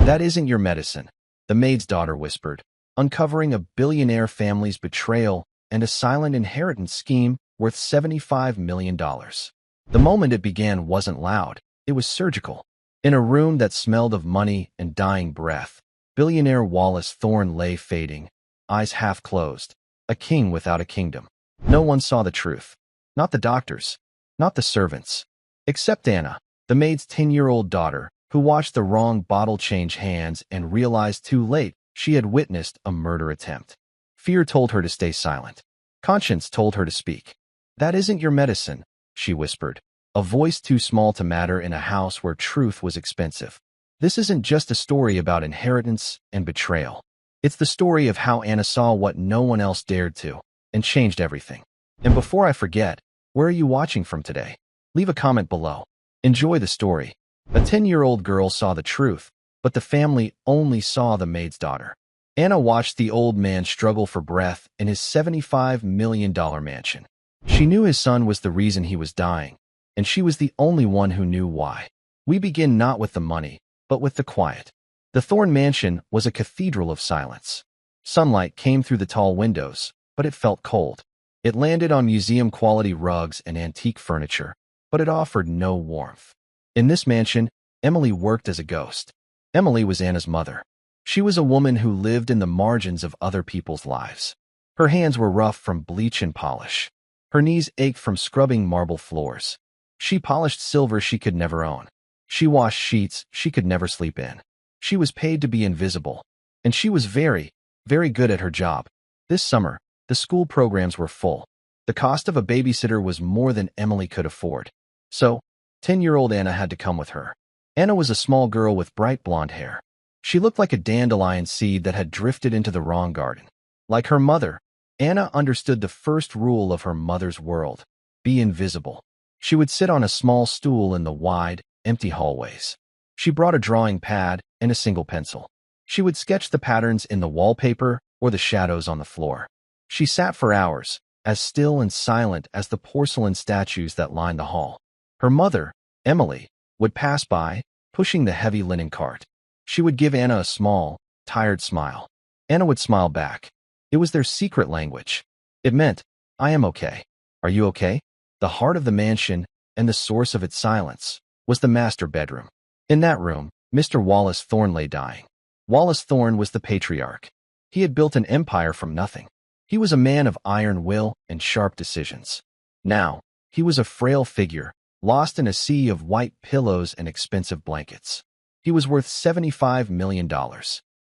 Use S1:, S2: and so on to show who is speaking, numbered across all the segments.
S1: That isn't your medicine, the maid's daughter whispered, uncovering a billionaire family's betrayal and a silent inheritance scheme worth $75 million. The moment it began wasn't loud, it was surgical. In a room that smelled of money and dying breath, billionaire Wallace Thorne lay fading, eyes half closed, a king without a kingdom. No one saw the truth. Not the doctors, not the servants, except Anna, the maid's 10-year-old daughter, who watched the wrong bottle change hands and realized too late she had witnessed a murder attempt. Fear told her to stay silent. Conscience told her to speak. That isn't your medicine, she whispered, a voice too small to matter in a house where truth was expensive. This isn't just a story about inheritance and betrayal. It's the story of how Anna saw what no one else dared to, and changed everything. And before I forget, where are you watching from today? Leave a comment below. Enjoy the story. A 10-year-old girl saw the truth, but the family only saw the maid's daughter. Anna watched the old man struggle for breath in his $75 million mansion. She knew his son was the reason he was dying, and she was the only one who knew why. We begin not with the money, but with the quiet. The Thorne mansion was a cathedral of silence. Sunlight came through the tall windows, but it felt cold. It landed on museum-quality rugs and antique furniture, but it offered no warmth. In this mansion, Emily worked as a ghost. Emily was Anna's mother. She was a woman who lived in the margins of other people's lives. Her hands were rough from bleach and polish. Her knees ached from scrubbing marble floors. She polished silver she could never own. She washed sheets she could never sleep in. She was paid to be invisible. And she was very, very good at her job. This summer, the school programs were full. The cost of a babysitter was more than Emily could afford. So, 10-year-old Anna had to come with her. Anna was a small girl with bright blonde hair. She looked like a dandelion seed that had drifted into the wrong garden. Like her mother, Anna understood the first rule of her mother's world: be invisible. She would sit on a small stool in the wide, empty hallways. She brought a drawing pad and a single pencil. She would sketch the patterns in the wallpaper or the shadows on the floor. She sat for hours, as still and silent as the porcelain statues that lined the hall. Her mother, Emily, would pass by, pushing the heavy linen cart. She would give Anna a small, tired smile. Anna would smile back. It was their secret language. It meant, I am okay. Are you okay? The heart of the mansion, and the source of its silence, was the master bedroom. In that room, Mr. Wallace Thorne lay dying. Wallace Thorne was the patriarch. He had built an empire from nothing. He was a man of iron will and sharp decisions. Now, he was a frail figure, lost in a sea of white pillows and expensive blankets. He was worth $75 million.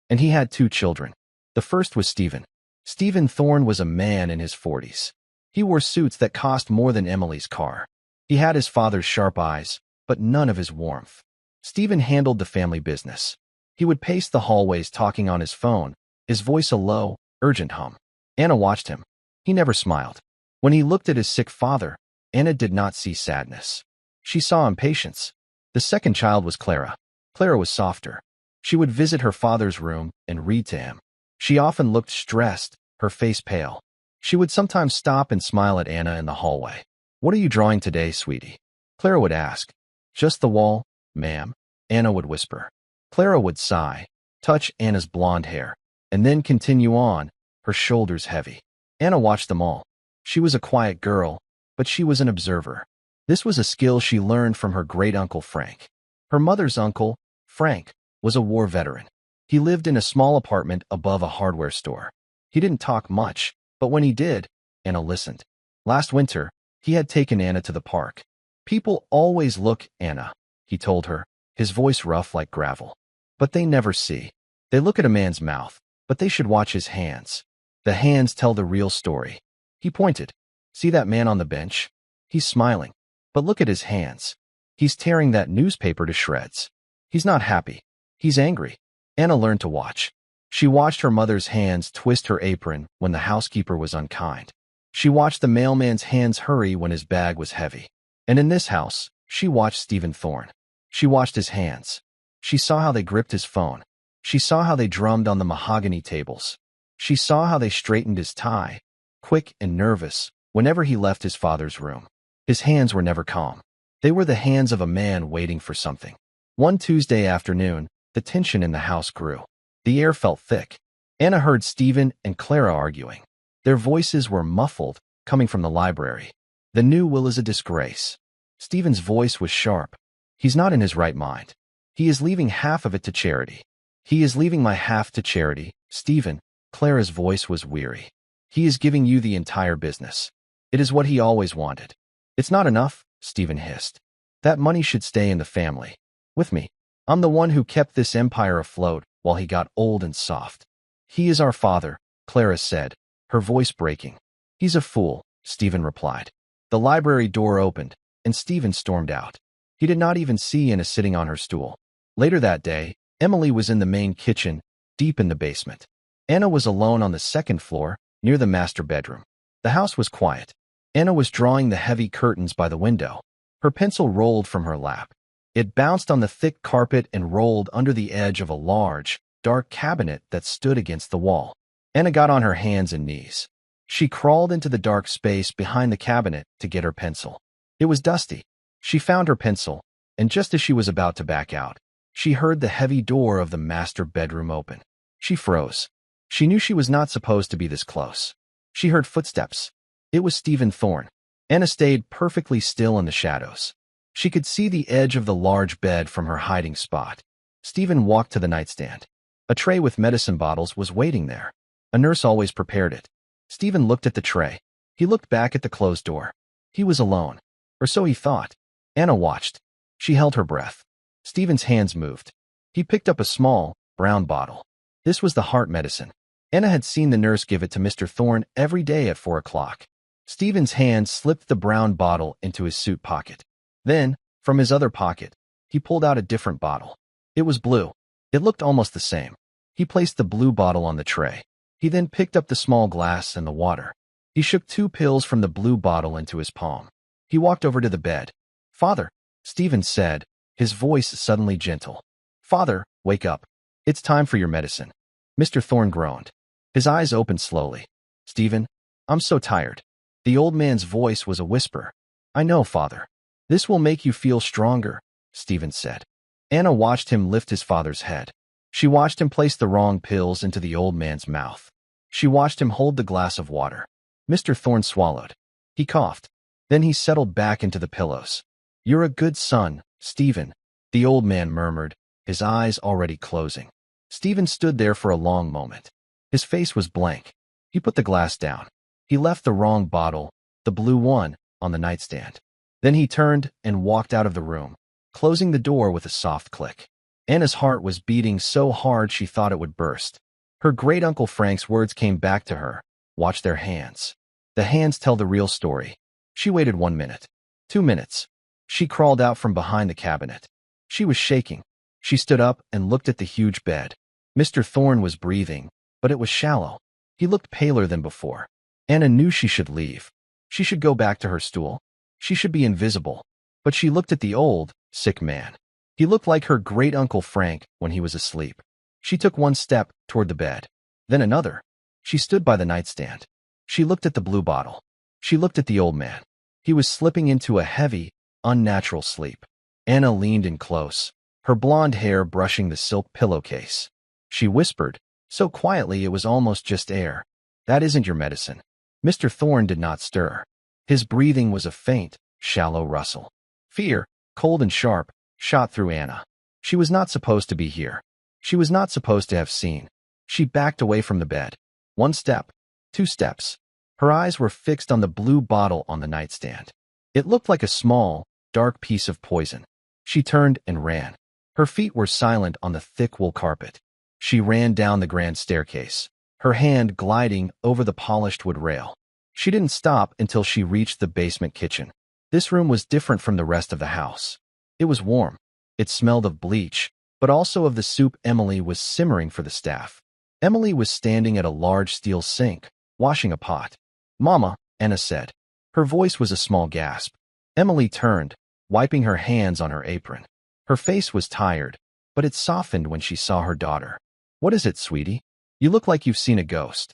S1: And he had 2 children. The first was Stephen. Stephen Thorne was a man in his 40s. He wore suits that cost more than Emily's car. He had his father's sharp eyes, but none of his warmth. Stephen handled the family business. He would pace the hallways talking on his phone, his voice a low, urgent hum. Anna watched him. He never smiled. When he looked at his sick father, Anna did not see sadness. She saw impatience. The second child was Clara. Clara was softer. She would visit her father's room and read to him. She often looked stressed, her face pale. She would sometimes stop and smile at Anna in the hallway. What are you drawing today, sweetie? Clara would ask. Just the wall, ma'am, Anna would whisper. Clara would sigh, touch Anna's blonde hair, and then continue on, her shoulders heavy. Anna watched them all. She was a quiet girl, but she was an observer. This was a skill she learned from her great-uncle Frank. Her mother's uncle, Frank, was a war veteran. He lived in a small apartment above a hardware store. He didn't talk much, but when he did, Anna listened. Last winter, he had taken Anna to the park. People always look, Anna, he told her, his voice rough like gravel. But they never see. They look at a man's mouth, but they should watch his hands. The hands tell the real story. He pointed. See that man on the bench? He's smiling. But look at his hands. He's tearing that newspaper to shreds. He's not happy. He's angry. Anna learned to watch. She watched her mother's hands twist her apron when the housekeeper was unkind. She watched the mailman's hands hurry when his bag was heavy. And in this house, she watched Stephen Thorne. She watched his hands. She saw how they gripped his phone. She saw how they drummed on the mahogany tables. She saw how they straightened his tie, quick and nervous, whenever he left his father's room. His hands were never calm. They were the hands of a man waiting for something. One Tuesday afternoon, The tension in the house grew. The air felt thick. Anna heard Stephen and Clara arguing. Their voices were muffled, coming from the library. The new will is a disgrace. Stephen's voice was sharp. He's not in his right mind. He is leaving half of it to charity. He is leaving my half to charity, Stephen. Clara's voice was weary. He is giving you the entire business. It is what he always wanted. It's not enough, Stephen hissed. That money should stay in the family. With me. I'm the one who kept this empire afloat while he got old and soft. He is our father, Clara said, her voice breaking. He's a fool, Stephen replied. The library door opened, and Stephen stormed out. He did not even see Anna sitting on her stool. Later that day, Emily was in the main kitchen, deep in the basement. Anna was alone on the second floor, near the master bedroom. The house was quiet. Anna was drawing the heavy curtains by the window. Her pencil rolled from her lap. It bounced on the thick carpet and rolled under the edge of a large, dark cabinet that stood against the wall. Anna got on her hands and knees. She crawled into the dark space behind the cabinet to get her pencil. It was dusty. She found her pencil, and just as she was about to back out, she heard the heavy door of the master bedroom open. She froze. She knew she was not supposed to be this close. She heard footsteps. It was Stephen Thorne. Anna stayed perfectly still in the shadows. She could see the edge of the large bed from her hiding spot. Stephen walked to the nightstand. A tray with medicine bottles was waiting there. A nurse always prepared it. Stephen looked at the tray. He looked back at the closed door. He was alone. Or so he thought. Anna watched. She held her breath. Stephen's hands moved. He picked up a small, brown bottle. This was the heart medicine. Anna had seen the nurse give it to Mr. Thorne every day at 4 o'clock. Stephen's hand slipped the brown bottle into his suit pocket. Then, from his other pocket, he pulled out a different bottle. It was blue. It looked almost the same. He placed the blue bottle on the tray. He then picked up the small glass and the water. He shook 2 pills from the blue bottle into his palm. He walked over to the bed. "Father," Stephen said, his voice suddenly gentle. "Father, wake up. It's time for your medicine." Mr. Thorne groaned. His eyes opened slowly. "Stephen, I'm so tired." The old man's voice was a whisper. "I know, Father. This will make you feel stronger," Stephen said. Anna watched him lift his father's head. She watched him place the wrong pills into the old man's mouth. She watched him hold the glass of water. Mr. Thorne swallowed. He coughed. Then he settled back into the pillows. "You're a good son, Stephen," the old man murmured, his eyes already closing. Stephen stood there for a long moment. His face was blank. He put the glass down. He left the wrong bottle, the blue one, on the nightstand. Then he turned and walked out of the room, closing the door with a soft click. Anna's heart was beating so hard she thought it would burst. Her great-uncle Frank's words came back to her. Watch their hands. The hands tell the real story. She waited 1 minute. 2 minutes. She crawled out from behind the cabinet. She was shaking. She stood up and looked at the huge bed. Mr. Thorne was breathing, but it was shallow. He looked paler than before. Anna knew she should leave. She should go back to her stool. She should be invisible. But she looked at the old, sick man. He looked like her great-uncle Frank when he was asleep. She took 1 step toward the bed, then another. She stood by the nightstand. She looked at the blue bottle. She looked at the old man. He was slipping into a heavy, unnatural sleep. Anna leaned in close, her blonde hair brushing the silk pillowcase. She whispered, so quietly it was almost just air, "That isn't your medicine." Mr. Thorne did not stir. His breathing was a faint, shallow rustle. Fear, cold and sharp, shot through Anna. She was not supposed to be here. She was not supposed to have seen. She backed away from the bed. 1 step, 2 steps. Her eyes were fixed on the blue bottle on the nightstand. It looked like a small, dark piece of poison. She turned and ran. Her feet were silent on the thick wool carpet. She ran down the grand staircase, her hand gliding over the polished wood rail. She didn't stop until she reached the basement kitchen. This room was different from the rest of the house. It was warm. It smelled of bleach, but also of the soup Emily was simmering for the staff. Emily was standing at a large steel sink, washing a pot. "Mama," Anna said. Her voice was a small gasp. Emily turned, wiping her hands on her apron. Her face was tired, but it softened when she saw her daughter. "What is it, sweetie? You look like you've seen a ghost."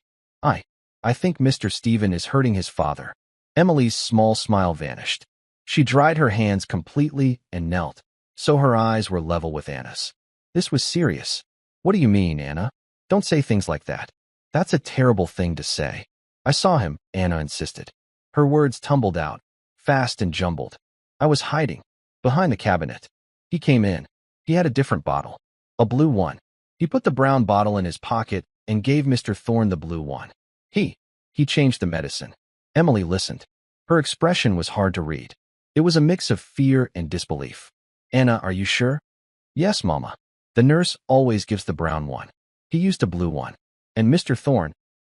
S1: I think Mr. Stephen is hurting his father." Emily's small smile vanished. She dried her hands completely and knelt, so her eyes were level with Anna's. This was serious. What do you mean, Anna? Don't say things like that. That's a terrible thing to say. I saw him, Anna insisted. Her words tumbled out, fast and jumbled. I was hiding, behind the cabinet. He came in. He had a different bottle. A blue one. He put the brown bottle in his pocket and gave Mr. Thorne the blue one. He changed the medicine. Emily listened. Her expression was hard to read. It was a mix of fear and disbelief. Anna, are you sure? Yes, Mama. The nurse always gives the brown one. He used a blue one. And Mr. Thorne,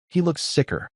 S1: he looked sicker.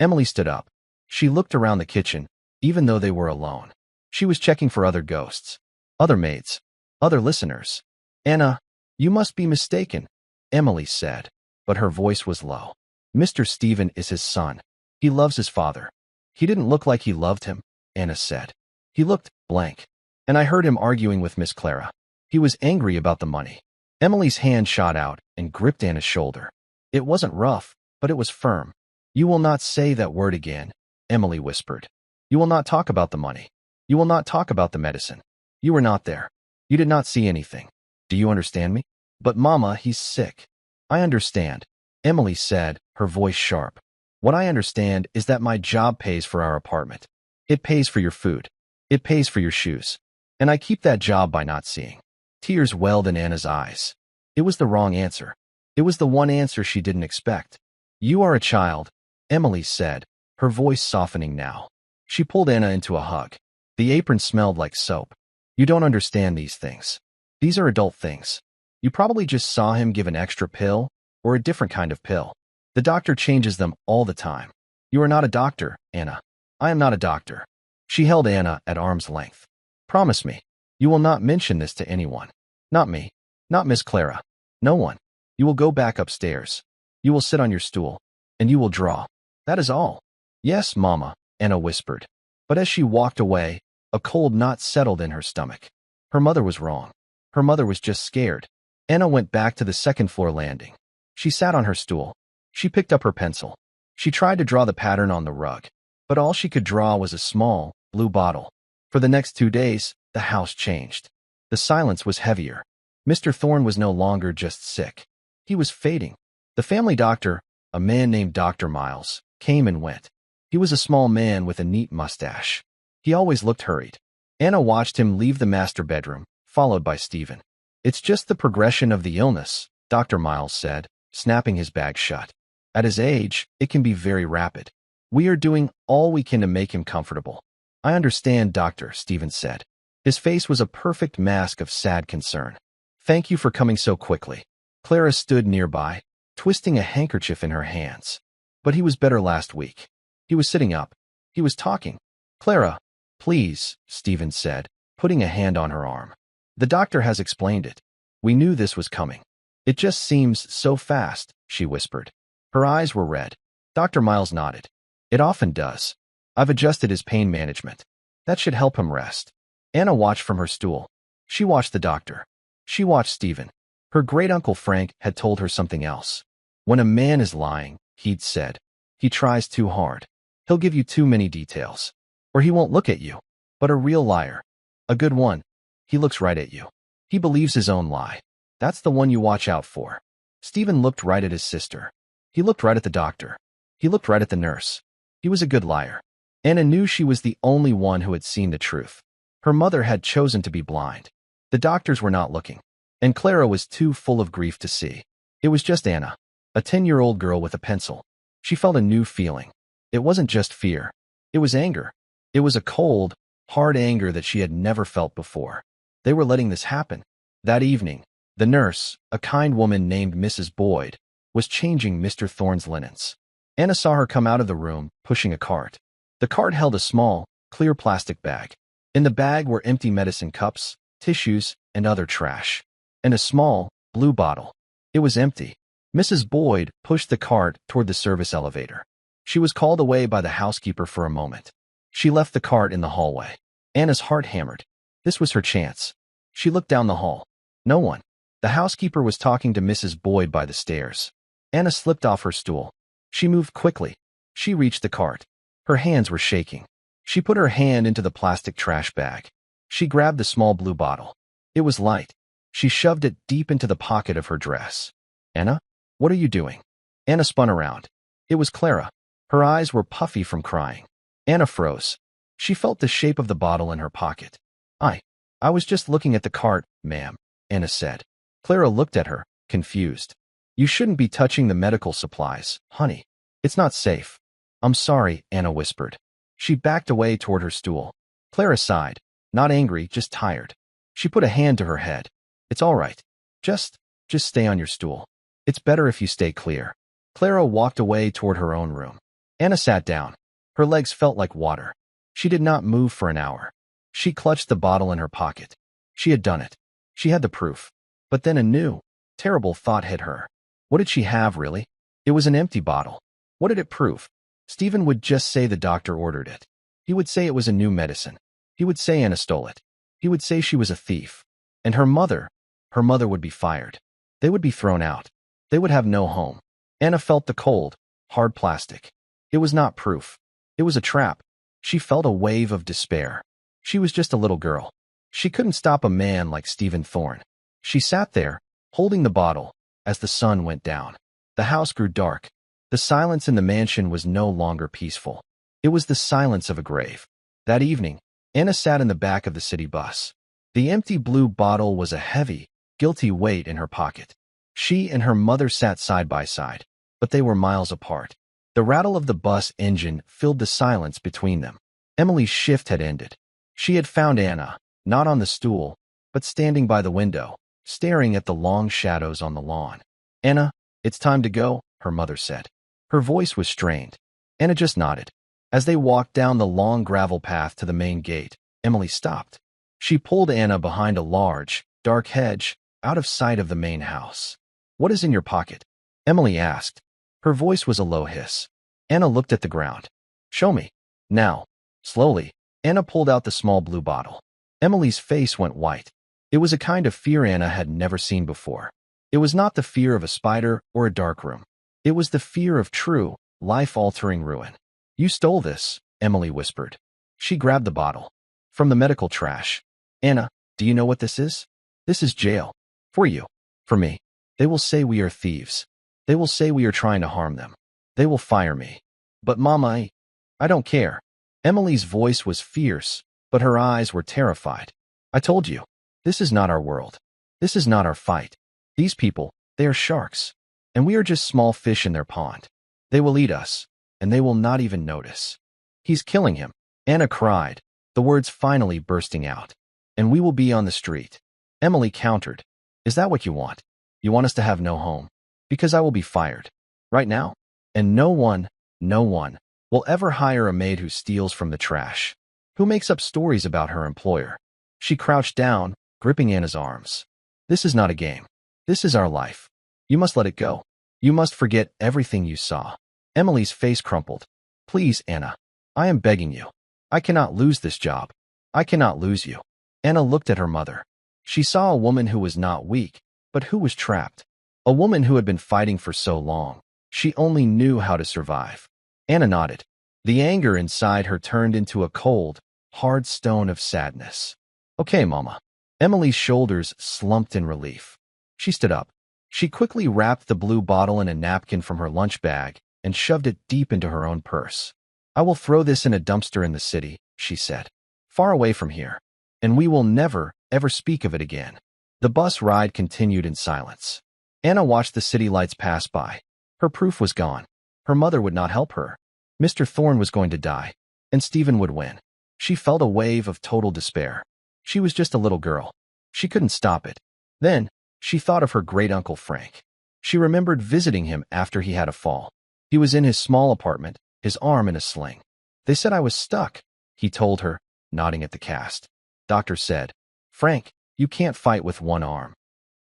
S1: Emily stood up. She looked around the kitchen, even though they were alone. She was checking for other ghosts, other maids, other listeners. Anna, you must be mistaken, Emily said, but her voice was low. Mr. Stephen is his son. He loves his father. He didn't look like he loved him, Anna said. He looked blank. And I heard him arguing with Miss Clara. He was angry about the money. Emily's hand shot out and gripped Anna's shoulder. It wasn't rough, but it was firm. You will not say that word again, Emily whispered. You will not talk about the money. You will not talk about the medicine. You were not there. You did not see anything. Do you understand me? But Mama, he's sick. I understand, Emily said, her voice sharp. What I understand is that my job pays for our apartment. It pays for your food. It pays for your shoes. And I keep that job by not seeing. Tears welled in Anna's eyes. It was the wrong answer. It was the one answer she didn't expect. You are a child, Emily said, her voice softening now. She pulled Anna into a hug. The apron smelled like soap. You don't understand these things. These are adult things. You probably just saw him give an extra pill or a different kind of pill. The doctor changes them all the time. You are not a doctor, Anna. I am not a doctor. She held Anna at arm's length. Promise me, you will not mention this to anyone. Not me. Not Miss Clara. No one. You will go back upstairs. You will sit on your stool. And you will draw. That is all. Yes, Mama, Anna whispered. But as she walked away, a cold knot settled in her stomach. Her mother was wrong. Her mother was just scared. Anna went back to the second-floor landing. She sat on her stool. She picked up her pencil. She tried to draw the pattern on the rug, but all she could draw was a small, blue bottle. For the next 2 days, the house changed. The silence was heavier. Mr. Thorne was no longer just sick. He was fading. The family doctor, a man named Dr. Miles, came and went. He was a small man with a neat mustache. He always looked hurried. Anna watched him leave the master bedroom, followed by Stephen. It's just the progression of the illness, Dr. Miles said, snapping his bag shut. At his age, it can be very rapid. We are doing all we can to make him comfortable. I understand, Doctor, Stephen said. His face was a perfect mask of sad concern. Thank you for coming so quickly. Clara stood nearby, twisting a handkerchief in her hands. But he was better last week. He was sitting up. He was talking. Clara, please, Stephen said, putting a hand on her arm. The doctor has explained it. We knew this was coming. It just seems so fast, she whispered. Her eyes were red. Dr. Miles nodded. It often does. I've adjusted his pain management. That should help him rest. Anna watched from her stool. She watched the doctor. She watched Stephen. Her great-uncle Frank had told her something else. When a man is lying, he'd said, he tries too hard. He'll give you too many details. Or he won't look at you. But a real liar, a good one, he looks right at you. He believes his own lie. That's the one you watch out for. Stephen looked right at his sister. He looked right at the doctor. He looked right at the nurse. He was a good liar. Anna knew she was the only one who had seen the truth. Her mother had chosen to be blind. The doctors were not looking. And Clara was too full of grief to see. It was just Anna, a 10-year-old girl with a pencil. She felt a new feeling. It wasn't just fear. It was anger. It was a cold, hard anger that she had never felt before. They were letting this happen. That evening, the nurse, a kind woman named Mrs. Boyd, was changing Mr. Thorne's linens. Anna saw her come out of the room, pushing a cart. The cart held a small, clear plastic bag. In the bag were empty medicine cups, tissues, and other trash. And a small, blue bottle. It was empty. Mrs. Boyd pushed the cart toward the service elevator. She was called away by the housekeeper for a moment. She left the cart in the hallway. Anna's heart hammered. This was her chance. She looked down the hall. No one. The housekeeper was talking to Mrs. Boyd by the stairs. Anna slipped off her stool. She moved quickly. She reached the cart. Her hands were shaking. She put her hand into the plastic trash bag. She grabbed the small blue bottle. It was light. She shoved it deep into the pocket of her dress. Anna? What are you doing? Anna spun around. It was Clara. Her eyes were puffy from crying. Anna froze. She felt the shape of the bottle in her pocket. I was just looking at the cart, ma'am, Anna said. Clara looked at her, confused. You shouldn't be touching the medical supplies, honey. It's not safe. I'm sorry, Anna whispered. She backed away toward her stool. Clara sighed, not angry, just tired. She put a hand to her head. It's all right. Just stay on your stool. It's better if you stay clear. Clara walked away toward her own room. Anna sat down. Her legs felt like water. She did not move for an hour. She clutched the bottle in her pocket. She had done it. She had the proof. But then a new, terrible thought hit her. What did she have, really? It was an empty bottle. What did it prove? Stephen would just say the doctor ordered it. He would say it was a new medicine. He would say Anna stole it. He would say she was a thief. And her mother would be fired. They would be thrown out. They would have no home. Anna felt the cold, hard plastic. It was not proof. It was a trap. She felt a wave of despair. She was just a little girl. She couldn't stop a man like Stephen Thorne. She sat there, holding the bottle, as the sun went down. The house grew dark. The silence in the mansion was no longer peaceful. It was the silence of a grave. That evening, Anna sat in the back of the city bus. The empty blue bottle was a heavy, guilty weight in her pocket. She and her mother sat side by side, but they were miles apart. The rattle of the bus engine filled the silence between them. Emily's shift had ended. She had found Anna, not on the stool, but standing by the window, staring at the long shadows on the lawn. Anna, it's time to go, her mother said. Her voice was strained. Anna just nodded. As they walked down the long gravel path to the main gate, Emily stopped. She pulled Anna behind a large, dark hedge, out of sight of the main house. What is in your pocket? Emily asked. Her voice was a low hiss. Anna looked at the ground. Show me. Now. Slowly, Anna pulled out the small blue bottle. Emily's face went white. It was a kind of fear Anna had never seen before. It was not the fear of a spider or a dark room. It was the fear of true, life-altering ruin. You stole this, Emily whispered. She grabbed the bottle. From the medical trash. Anna, do you know what this is? This is jail. For you. For me. They will say we are thieves. They will say we are trying to harm them. They will fire me. But Mama, I don't care. Emily's voice was fierce, but her eyes were terrified. I told you. This is not our world. This is not our fight. These people, they are sharks. And we are just small fish in their pond. They will eat us, and they will not even notice. He's killing him. Anna cried, the words finally bursting out. And we will be on the street. Emily countered. Is that what you want? You want us to have no home? Because I will be fired. Right now? And no one will ever hire a maid who steals from the trash, who makes up stories about her employer. She crouched down, gripping Anna's arms. This is not a game. This is our life. You must let it go. You must forget everything you saw. Emily's face crumpled. Please, Anna. I am begging you. I cannot lose this job. I cannot lose you. Anna looked at her mother. She saw a woman who was not weak, but who was trapped. A woman who had been fighting for so long. She only knew how to survive. Anna nodded. The anger inside her turned into a cold, hard stone of sadness. Okay, Mama. Emily's shoulders slumped in relief. She stood up. She quickly wrapped the blue bottle in a napkin from her lunch bag and shoved it deep into her own purse. I will throw this in a dumpster in the city, she said. Far away from here. And we will never, ever speak of it again. The bus ride continued in silence. Anna watched the city lights pass by. Her proof was gone. Her mother would not help her. Mr. Thorne was going to die, and Stephen would win. She felt a wave of total despair. She was just a little girl. She couldn't stop it. Then, she thought of her great-uncle Frank. She remembered visiting him after he had a fall. He was in his small apartment, his arm in a sling. They said I was stuck, he told her, nodding at the cast. Doctor said, Frank, you can't fight with one arm.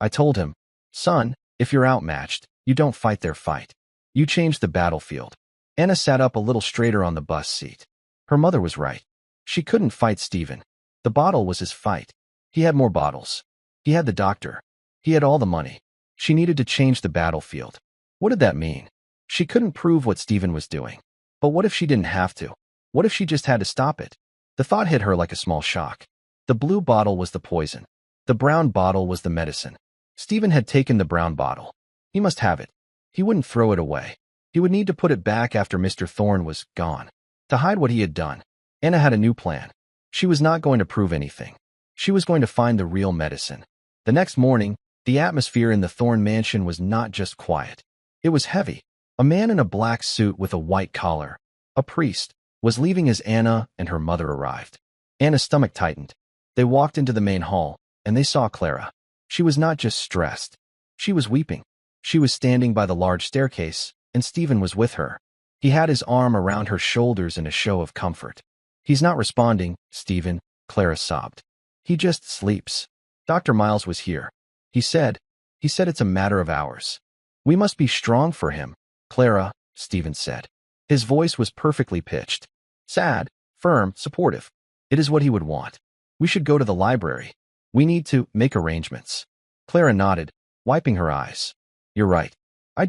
S1: I told him, son, if you're outmatched, you don't fight their fight. You change the battlefield. Anna sat up a little straighter on the bus seat. Her mother was right. She couldn't fight Stephen. The bottle was his fight. He had more bottles. He had the doctor. He had all the money. She needed to change the battlefield. What did that mean? She couldn't prove what Stephen was doing. But what if she didn't have to? What if she just had to stop it? The thought hit her like a small shock. The blue bottle was the poison. The brown bottle was the medicine. Stephen had taken the brown bottle. He must have it. He wouldn't throw it away. He would need to put it back after Mr. Thorne was gone. To hide what he had done, Anna had a new plan. She was not going to prove anything. She was going to find the real medicine. The next morning, the atmosphere in the Thorne mansion was not just quiet. It was heavy. A man in a black suit with a white collar, a priest, was leaving as Anna and her mother arrived. Anna's stomach tightened. They walked into the main hall, and they saw Clara. She was not just stressed. She was weeping. She was standing by the large staircase, and Stephen was with her. He had his arm around her shoulders in a show of comfort. "He's not responding, Stephen," Clara sobbed. "He just sleeps. Dr. Miles was here. He said it's a matter of hours. We must be strong for him, Clara," Stephen said. His voice was perfectly pitched. Sad, firm, supportive. It is what he would want. "We should go to the library. We need to make arrangements." Clara nodded, wiping her eyes. "You're right. I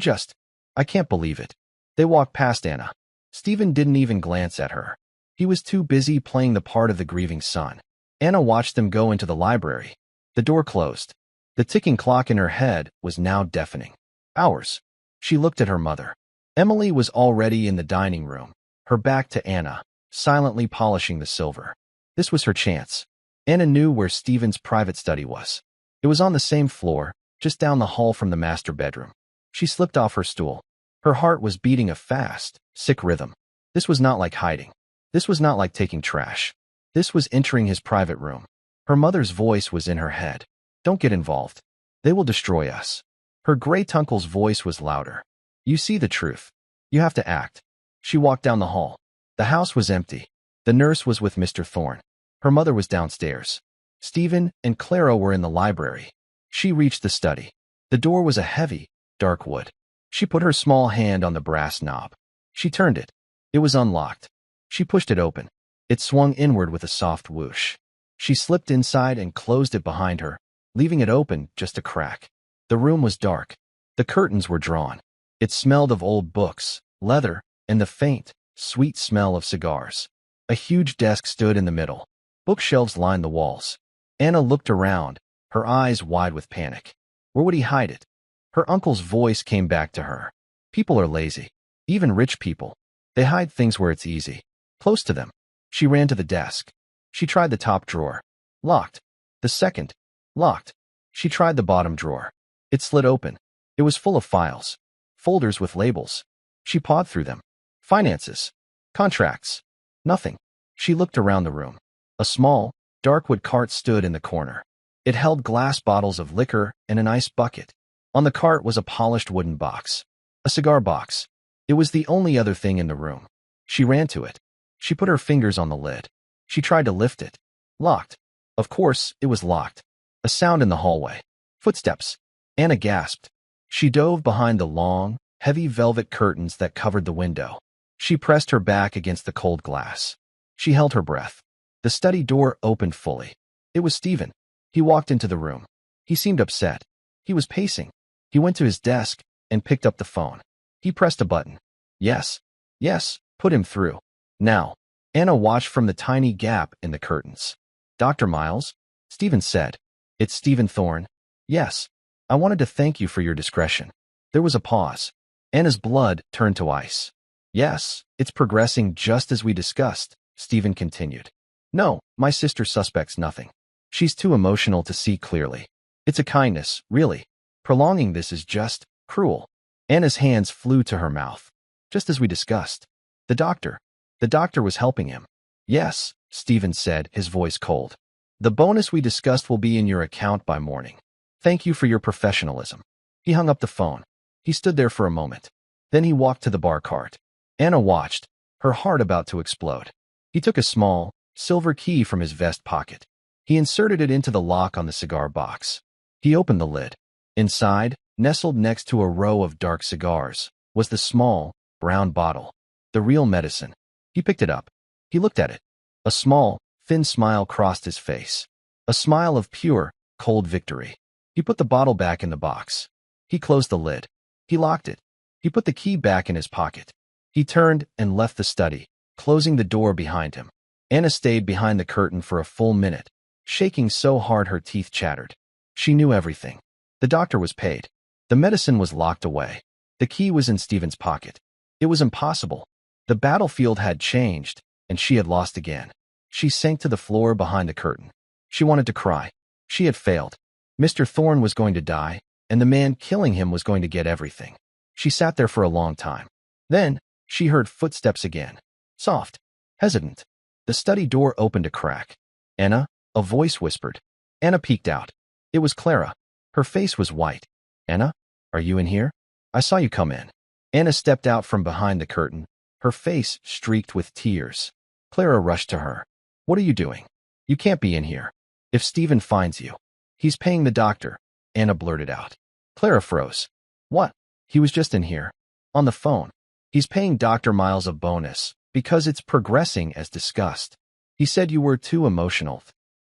S1: can't believe it." They walked past Anna. Stephen didn't even glance at her. He was too busy playing the part of the grieving son. Anna watched them go into the library. The door closed. The ticking clock in her head was now deafening. Hours. She looked at her mother. Emily was already in the dining room, her back to Anna, silently polishing the silver. This was her chance. Anna knew where Stephen's private study was. It was on the same floor, just down the hall from the master bedroom. She slipped off her stool. Her heart was beating a fast, sick rhythm. This was not like hiding. This was not like taking trash. This was entering his private room. Her mother's voice was in her head. "Don't get involved. They will destroy us." Her great-uncle's voice was louder. "You see the truth. You have to act." She walked down the hall. The house was empty. The nurse was with Mr. Thorne. Her mother was downstairs. Stephen and Clara were in the library. She reached the study. The door was a heavy, dark wood. She put her small hand on the brass knob. She turned it. It was unlocked. She pushed it open. It swung inward with a soft whoosh. She slipped inside and closed it behind her, leaving it open just a crack. The room was dark. The curtains were drawn. It smelled of old books, leather, and the faint, sweet smell of cigars. A huge desk stood in the middle. Bookshelves lined the walls. Anna looked around, her eyes wide with panic. Where would he hide it? Her uncle's voice came back to her. "People are lazy. Even rich people. They hide things where it's easy. Close to them." She ran to the desk. She tried the top drawer. Locked. The second. Locked. She tried the bottom drawer. It slid open. It was full of files. Folders with labels. She pawed through them. Finances. Contracts. Nothing. She looked around the room. A small, dark wood cart stood in the corner. It held glass bottles of liquor and an ice bucket. On the cart was a polished wooden box. A cigar box. It was the only other thing in the room. She ran to it. She put her fingers on the lid. She tried to lift it. Locked. Of course, it was locked. A sound in the hallway. Footsteps. Anna gasped. She dove behind the long, heavy velvet curtains that covered the window. She pressed her back against the cold glass. She held her breath. The study door opened fully. It was Stephen. He walked into the room. He seemed upset. He was pacing. He went to his desk and picked up the phone. He pressed a button. Yes. Yes. Put him through. Now. Anna watched from the tiny gap in the curtains. "Dr. Miles?" Stephen said. "It's Stephen Thorne." "Yes. I wanted to thank you for your discretion." There was a pause. Anna's blood turned to ice. "Yes, it's progressing just as we discussed," Stephen continued. "No, my sister suspects nothing. She's too emotional to see clearly. It's a kindness, really. Prolonging this is just cruel." Anna's hands flew to her mouth. "Just as we discussed. The doctor was helping him." "Yes," Stephen said, his voice cold. "The bonus we discussed will be in your account by morning. Thank you for your professionalism." He hung up the phone. He stood there for a moment. Then he walked to the bar cart. Anna watched, her heart about to explode. He took a small, silver key from his vest pocket. He inserted it into the lock on the cigar box. He opened the lid. Inside, nestled next to a row of dark cigars, was the small, brown bottle. The real medicine. He picked it up. He looked at it. A small, thin smile crossed his face. A smile of pure, cold victory. He put the bottle back in the box. He closed the lid. He locked it. He put the key back in his pocket. He turned and left the study, closing the door behind him. Anna stayed behind the curtain for a full minute. shaking so hard her teeth chattered. She knew everything. The doctor was paid. The medicine was locked away. The key was in Stephen's pocket. It was impossible. The battlefield had changed, and she had lost again. She sank to the floor behind the curtain. She wanted to cry. She had failed. Mr. Thorne was going to die, and the man killing him was going to get everything. She sat there for a long time. Then, she heard footsteps again. Soft. Hesitant. The study door opened a crack. "Anna?" a voice whispered. Anna peeked out. It was Clara. Her face was white. "Anna? Are you in here? I saw you come in." Anna stepped out from behind the curtain, her face streaked with tears. Clara rushed to her. "What are you doing? You can't be in here. If Stephen finds you." "He's paying the doctor," Anna blurted out. Clara froze. "What? He was just in here. On the phone. He's paying Dr. Miles a bonus, because it's progressing as discussed. He said you were too emotional."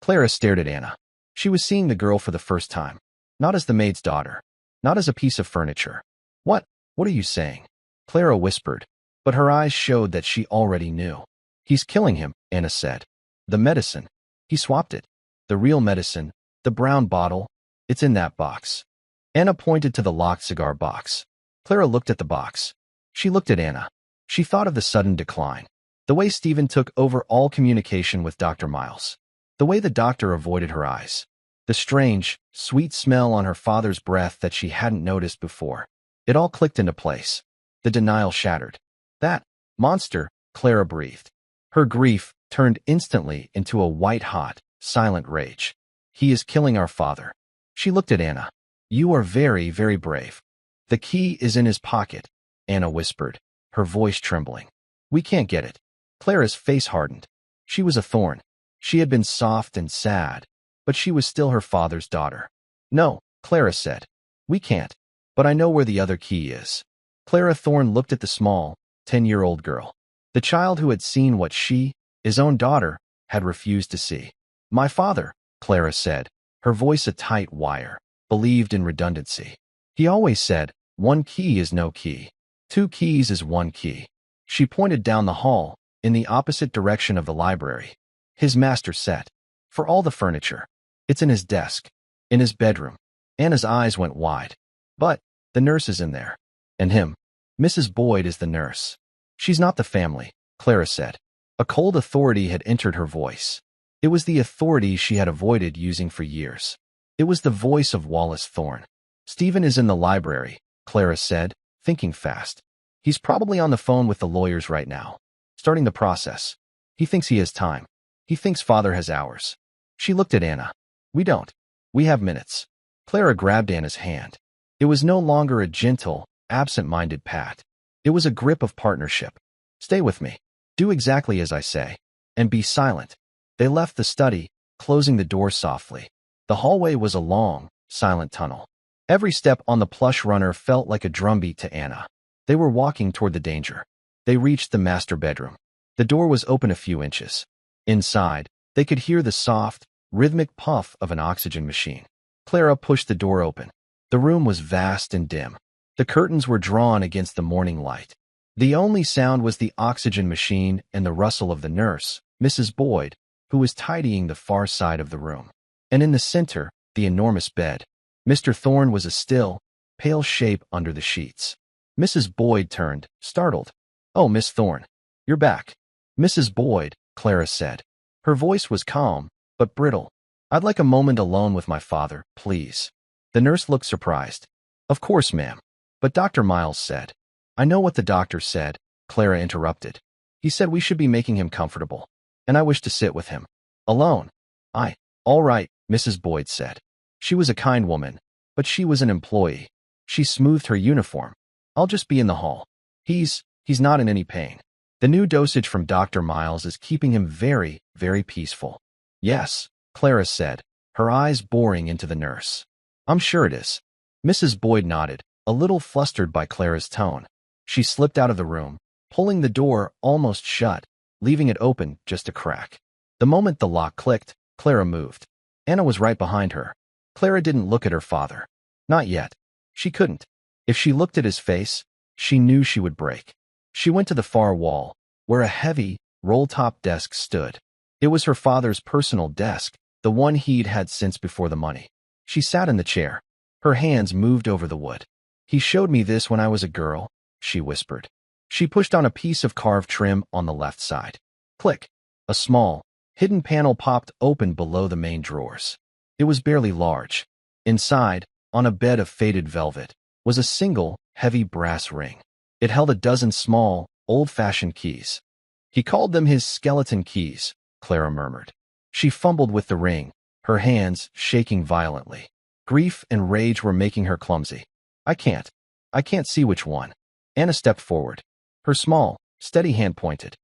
S1: Clara stared at Anna. She was seeing the girl for the first time. Not as the maid's daughter. Not as a piece of furniture. What are you saying?" Clara whispered, but her eyes showed that she already knew. "He's killing him," Anna said. "The medicine. He swapped it. The real medicine, the brown bottle, it's in that box." Anna pointed to the locked cigar box. Clara looked at the box. She looked at Anna. She thought of the sudden decline. The way Stephen took over all communication with Dr. Miles. The way the doctor avoided her eyes. The strange, sweet smell on her father's breath that she hadn't noticed before. It all clicked into place. The denial shattered. "That monster," Clara breathed. Her grief turned instantly into a white-hot, silent rage. "He is killing our father." She looked at Anna. "You are very, very brave." "The key is in his pocket," Anna whispered, her voice trembling. "We can't get it." Clara's face hardened. She was a thorn. She had been soft and sad, but she was still her father's daughter. "No," Clara said. "We can't. But I know where the other key is." Clara Thorne looked at the small, 10-year-old girl. The child who had seen what she, his own daughter, had refused to see. "My father," Clara said, her voice a tight wire, believed in redundancy. "He always said, 1 key is no key. 2 keys is 1 key." She pointed down the hall, in the opposite direction of the library. "His master set. For all the furniture. It's in his desk. In his bedroom." Anna's eyes went wide. "But, the nurse is in there. And him. Mrs. Boyd is the nurse." "She's not the family," Clara said. A cold authority had entered her voice. It was the authority she had avoided using for years. It was the voice of Wallace Thorne. "Stephen is in the library," Clara said, thinking fast. "He's probably on the phone with the lawyers right now, starting the process. He thinks he has time. He thinks father has hours." She looked at Anna. "We don't. We have minutes." Clara grabbed Anna's hand. It was no longer a gentle, absent-minded pat. It was a grip of partnership. "Stay with me. Do exactly as I say. And be silent." They left the study, closing the door softly. The hallway was a long, silent tunnel. Every step on the plush runner felt like a drumbeat to Anna. They were walking toward the danger. They reached the master bedroom. The door was open a few inches. Inside, they could hear the soft, rhythmic puff of an oxygen machine. Clara pushed the door open. The room was vast and dim. The curtains were drawn against the morning light. The only sound was the oxygen machine and the rustle of the nurse, Mrs. Boyd, who was tidying the far side of the room. And in the center, the enormous bed. Mr. Thorne was a still, pale shape under the sheets. Mrs. Boyd turned, startled. "Oh, Miss Thorne. You're back." "Mrs. Boyd," Clara said. Her voice was calm, but brittle. "I'd like a moment alone with my father, please." The nurse looked surprised. "Of course, ma'am. But Dr. Miles said." "I know what the doctor said," Clara interrupted. "He said we should be making him comfortable. And I wish to sit with him. Alone." All right," Mrs. Boyd said. She was a kind woman, but she was an employee. She smoothed her uniform. "I'll just be in the hall. He's not in any pain. The new dosage from Dr. Miles is keeping him very, very peaceful." "Yes," Clara said, her eyes boring into the nurse. "I'm sure it is." Mrs. Boyd nodded, a little flustered by Clara's tone. She slipped out of the room, pulling the door almost shut, leaving it open just a crack. The moment the lock clicked, Clara moved. Anna was right behind her. Clara didn't look at her father. Not yet. She couldn't. If she looked at his face, she knew she would break. She went to the far wall, where a heavy, roll-top desk stood. It was her father's personal desk, the one he'd had since before the money. She sat in the chair. Her hands moved over the wood. "He showed me this when I was a girl," she whispered. She pushed on a piece of carved trim on the left side. Click. A small, hidden panel popped open below the main drawers. It was barely large. Inside, on a bed of faded velvet, was a single, heavy brass ring. It held a dozen small, old-fashioned keys. "He called them his skeleton keys," Clara murmured. She fumbled with the ring, her hands shaking violently. Grief and rage were making her clumsy. I can't see which one." Anna stepped forward. Her small, steady hand pointed.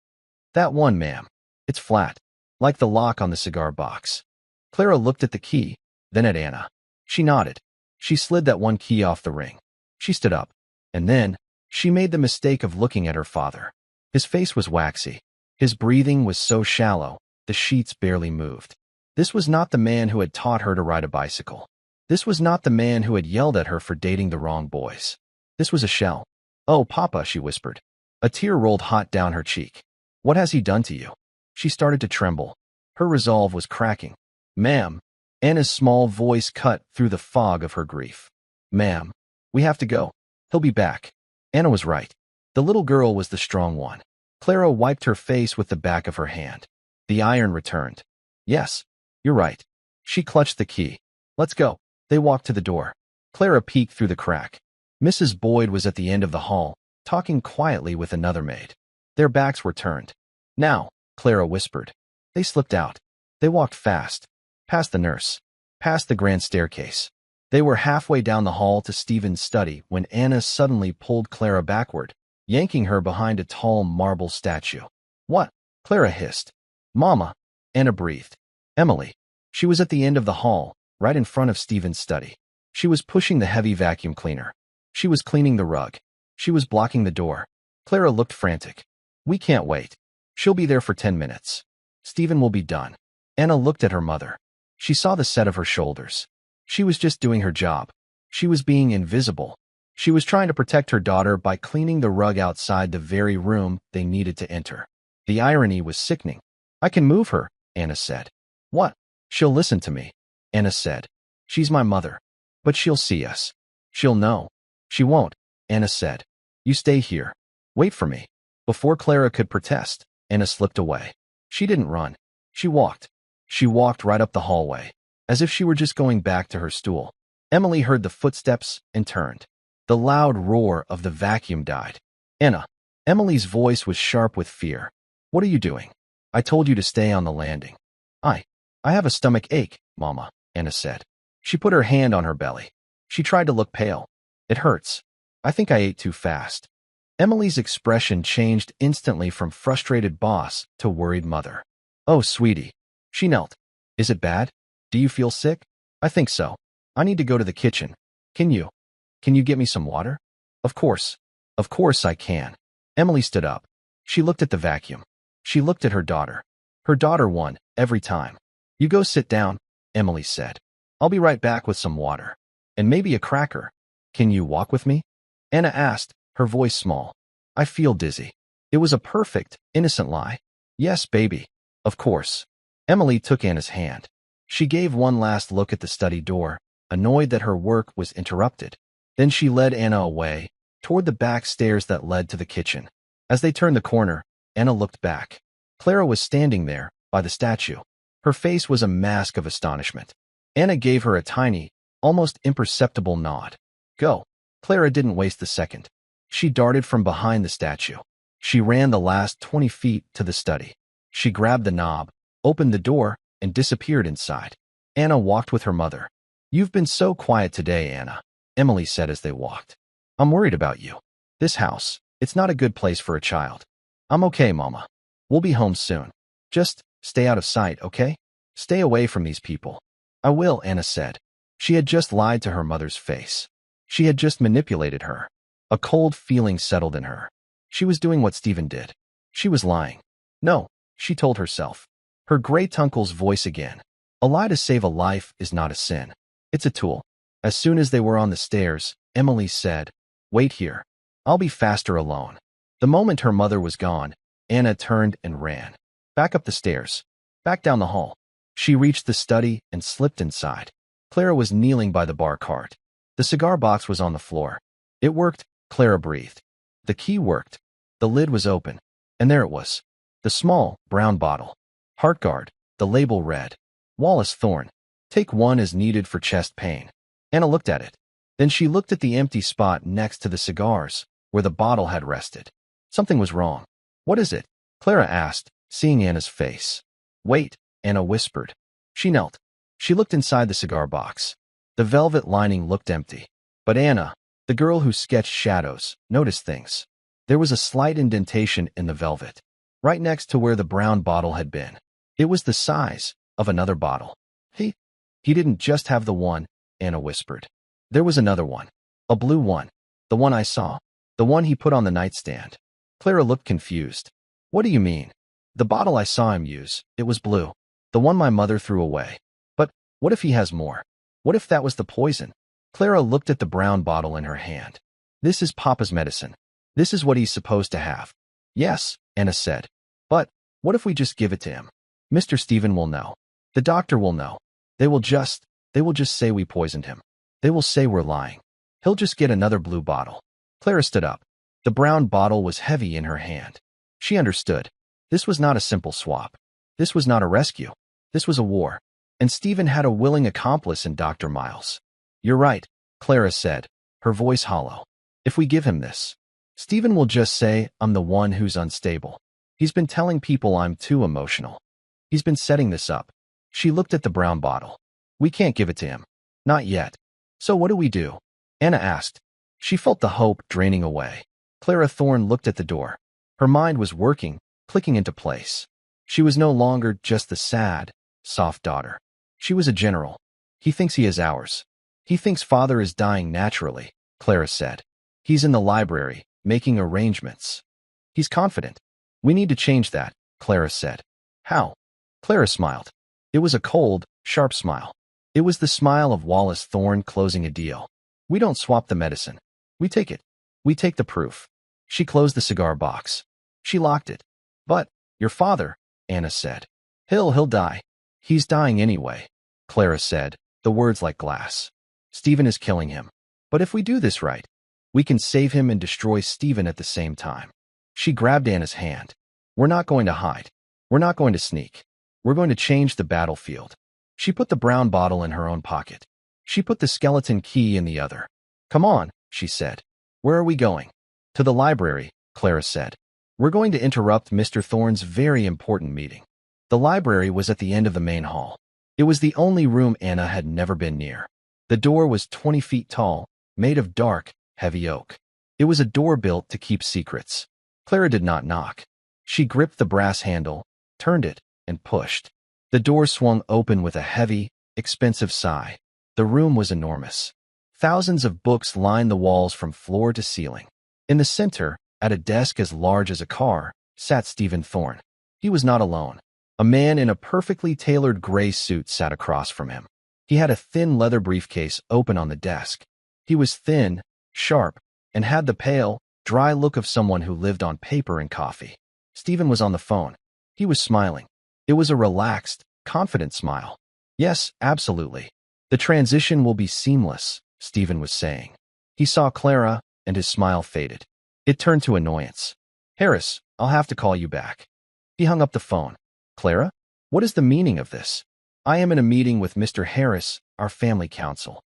S1: "That one, ma'am. It's flat, like the lock on the cigar box." Clara looked at the key, then at Anna. She nodded. She slid that one key off the ring. She stood up. And then, she made the mistake of looking at her father. His face was waxy. His breathing was so shallow, the sheets barely moved. This was not the man who had taught her to ride a bicycle. This was not the man who had yelled at her for dating the wrong boys. This was a shell. "Oh, Papa," she whispered. A tear rolled hot down her cheek. "What has he done to you?" She started to tremble. Her resolve was cracking. "Ma'am." Anna's small voice cut through the fog of her grief. "Ma'am, we have to go. He'll be back." Anna was right. The little girl was the strong one. Clara wiped her face with the back of her hand. The iron returned. "Yes, you're right." She clutched the key. "Let's go." They walked to the door. Clara peeked through the crack. Mrs. Boyd was at the end of the hall, talking quietly with another maid. Their backs were turned. "Now," Clara whispered. They slipped out. They walked fast. Past the nurse. Past the grand staircase. They were halfway down the hall to Stephen's study when Anna suddenly pulled Clara backward, yanking her behind a tall marble statue. "What?" Clara hissed. "Mama," Anna breathed. "Emily." She was at the end of the hall, right in front of Stephen's study. She was pushing the heavy vacuum cleaner. She was cleaning the rug. She was blocking the door. Clara looked frantic. "We can't wait. She'll be there for 10 minutes. Stephen will be done." Anna looked at her mother. She saw the set of her shoulders. She was just doing her job. She was being invisible. She was trying to protect her daughter by cleaning the rug outside the very room they needed to enter. The irony was sickening. "I can move her," Anna said. "What?" "She'll listen to me," Anna said. "She's my mother. But she'll see us. She'll know." "She won't," Anna said. "You stay here. Wait for me." Before Clara could protest, Anna slipped away. She didn't run. She walked. She walked right up the hallway, as if she were just going back to her stool. Emily heard the footsteps and turned. The loud roar of the vacuum died. "Anna." Emily's voice was sharp with fear. "What are you doing? I told you to stay on the landing." I have a stomach ache, Mama," Anna said. She put her hand on her belly. She tried to look pale. "It hurts. I think I ate too fast." Emily's expression changed instantly from frustrated boss to worried mother. "Oh, sweetie." She knelt. "Is it bad? Do you feel sick?" "I think so. I need to go to the kitchen. Can you get me some water?" Of course I can." Emily stood up. She looked at the vacuum. She looked at her daughter. Her daughter won, every time. "You go sit down," Emily said. "I'll be right back with some water. And maybe a cracker. Can you walk with me?" Anna asked, her voice small. "I feel dizzy." It was a perfect, innocent lie. "Yes, baby. Of course." Emily took Anna's hand. She gave one last look at the study door, annoyed that her work was interrupted. Then she led Anna away, toward the back stairs that led to the kitchen. As they turned the corner, Anna looked back. Clara was standing there, by the statue. Her face was a mask of astonishment. Anna gave her a tiny, almost imperceptible nod. "Go." Clara didn't waste a second. She darted from behind the statue. She ran the last 20 feet to the study. She grabbed the knob, opened the door, and disappeared inside. Anna walked with her mother. "You've been so quiet today, Anna," Emily said as they walked. "I'm worried about you. This house, it's not a good place for a child." "I'm okay, Mama. We'll be home soon. Just stay out of sight, okay? Stay away from these people." "I will," Anna said. She had just lied to her mother's face. She had just manipulated her. A cold feeling settled in her. She was doing what Stephen did. She was lying. "No," she told herself. Her great-uncle's voice again. "A lie to save a life is not a sin. It's a tool." As soon as they were on the stairs, Emily said, "Wait here. I'll be faster alone." The moment her mother was gone, Anna turned and ran. Back up the stairs. Back down the hall. She reached the study and slipped inside. Clara was kneeling by the bar cart. The cigar box was on the floor. It worked, Clara breathed. The key worked. The lid was open. And there it was. The small, brown bottle. Heartguard. The label read, Wallace Thorn. Take one as needed for chest pain. Anna looked at it. Then she looked at the empty spot next to the cigars, where the bottle had rested. Something was wrong. What is it? Clara asked, seeing Anna's face. Wait, Anna whispered. She knelt. She looked inside the cigar box. The velvet lining looked empty. But Anna, the girl who sketched shadows, noticed things. There was a slight indentation in the velvet, right next to where the brown bottle had been. It was the size of another bottle. He didn't just have the one, Anna whispered. There was another one. A blue one. The one I saw. The one he put on the nightstand. Clara looked confused. What do you mean? The bottle I saw him use, it was blue. The one my mother threw away. But what if he has more? What if that was the poison? Clara looked at the brown bottle in her hand. This is Papa's medicine. This is what he's supposed to have. Yes, Anna said. But what if we just give it to him? Mr. Stephen will know. The doctor will know. They will just say we poisoned him. They will say we're lying. He'll just get another blue bottle. Clara stood up. The brown bottle was heavy in her hand. She understood. This was not a simple swap. This was not a rescue. This was a war. And Stephen had a willing accomplice in Dr. Miles. You're right, Clara said, her voice hollow. If we give him this, Stephen will just say I'm the one who's unstable. He's been telling people I'm too emotional. He's been setting this up. She looked at the brown bottle. We can't give it to him. Not yet. So what do we do? Anna asked. She felt the hope draining away. Clara Thorne looked at the door. Her mind was working, clicking into place. She was no longer just the sad, soft daughter. She was a general. He thinks he is ours. He thinks father is dying naturally, Clara said. He's in the library, making arrangements. He's confident. We need to change that, Clara said. How? Clara smiled. It was a cold, sharp smile. It was the smile of Wallace Thorne closing a deal. We don't swap the medicine. We take it. We take the proof. She closed the cigar box. She locked it. But, your father, Anna said. He'll die. He's dying anyway, Clara said, the words like glass. Stephen is killing him. But if we do this right, we can save him and destroy Stephen at the same time. She grabbed Anna's hand. We're not going to hide. We're not going to sneak. We're going to change the battlefield. She put the brown bottle in her own pocket. She put the skeleton key in the other. Come on, she said. Where are we going? To the library, Clara said. We're going to interrupt Mr. Thorne's very important meeting. The library was at the end of the main hall. It was the only room Anna had never been near. The door was 20 feet tall, made of dark, heavy oak. It was a door built to keep secrets. Clara did not knock. She gripped the brass handle, turned it, and pushed. The door swung open with a heavy, expensive sigh. The room was enormous. Thousands of books lined the walls from floor to ceiling. In the center, at a desk as large as a car, sat Stephen Thorne. He was not alone. A man in a perfectly tailored gray suit sat across from him. He had a thin leather briefcase open on the desk. He was thin, sharp, and had the pale, dry look of someone who lived on paper and coffee. Stephen was on the phone. He was smiling. It was a relaxed, confident smile. Yes, absolutely. The transition will be seamless, Stephen was saying. He saw Clara, and his smile faded. It turned to annoyance. Harris, I'll have to call you back. He hung up the phone. Clara? What is the meaning of this? I am in a meeting with Mr. Harris, our family counsel.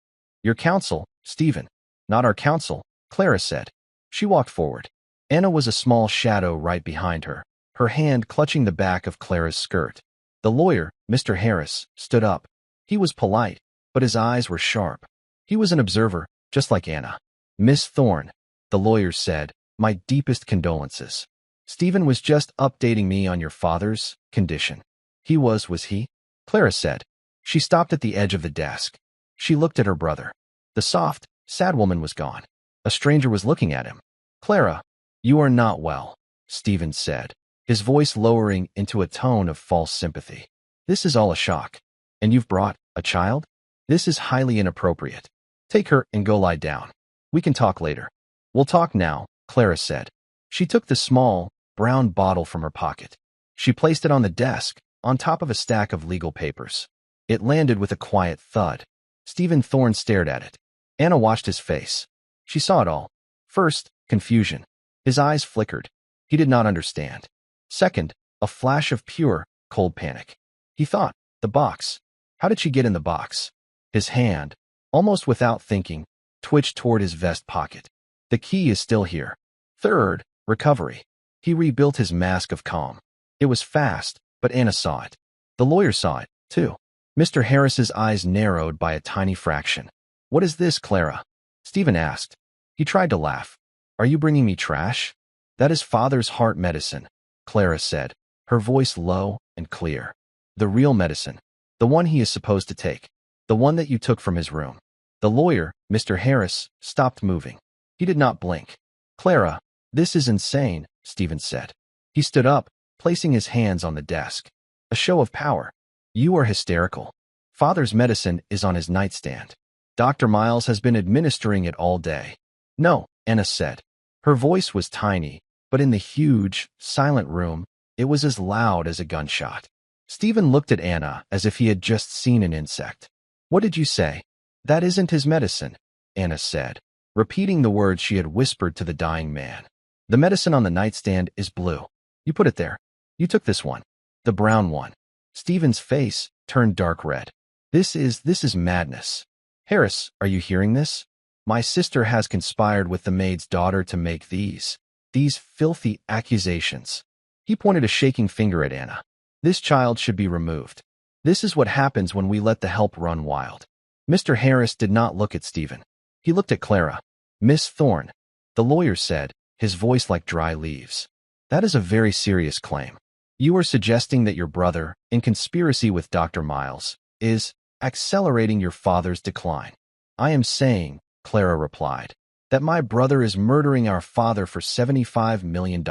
S1: Your counsel, Stephen. Not our counsel, Clara said. She walked forward. Anna was a small shadow right behind her, her hand clutching the back of Clara's skirt. The lawyer, Mr. Harris, stood up. He was polite, but his eyes were sharp. He was an observer, just like Anna. Miss Thorne, the lawyer said, my deepest condolences. Stephen was just updating me on your father's condition. He was he? Clara said. She stopped at the edge of the desk. She looked at her brother. The soft, sad woman was gone. A stranger was looking at him. Clara, you are not well, Stephen said, his voice lowering into a tone of false sympathy. This is all a shock. And you've brought a child? This is highly inappropriate. Take her and go lie down. We can talk later. We'll talk now, Clara said. She took the small, brown bottle from her pocket. She placed it on the desk, on top of a stack of legal papers. It landed with a quiet thud. Stephen Thorne stared at it. Anna watched his face. She saw it all. First, confusion. His eyes flickered. He did not understand. Second, a flash of pure, cold panic. He thought, the box. How did she get in the box? His hand, almost without thinking, twitched toward his vest pocket. The key is still here. Third, recovery. He rebuilt his mask of calm. It was fast, but Anna saw it. The lawyer saw it, too. Mr. Harris's eyes narrowed by a tiny fraction. What is this, Clara? Stephen asked. He tried to laugh. Are you bringing me trash? That is father's heart medicine, Clara said, her voice low and clear. The real medicine. The one he is supposed to take. The one that you took from his room. The lawyer, Mr. Harris, stopped moving. He did not blink. Clara, this is insane, Stephen said. He stood up, placing his hands on the desk. A show of power. You are hysterical. Father's medicine is on his nightstand. Dr. Miles has been administering it all day. No, Anna said. Her voice was tiny, but in the huge, silent room, it was as loud as a gunshot. Stephen looked at Anna as if he had just seen an insect. What did you say? That isn't his medicine, Anna said, repeating the words she had whispered to the dying man. The medicine on the nightstand is blue. You put it there. You took this one. The brown one. Stephen's face turned dark red. This is madness. Harris, are you hearing this? My sister has conspired with the maid's daughter to make these filthy accusations. He pointed a shaking finger at Anna. This child should be removed. This is what happens when we let the help run wild. Mr. Harris did not look at Stephen. He looked at Clara. Miss Thorne, the lawyer said, his voice like dry leaves. That is a very serious claim. You are suggesting that your brother, in conspiracy with Dr. Miles, is accelerating your father's decline. I am saying, Clara replied, that my brother is murdering our father for $75 million.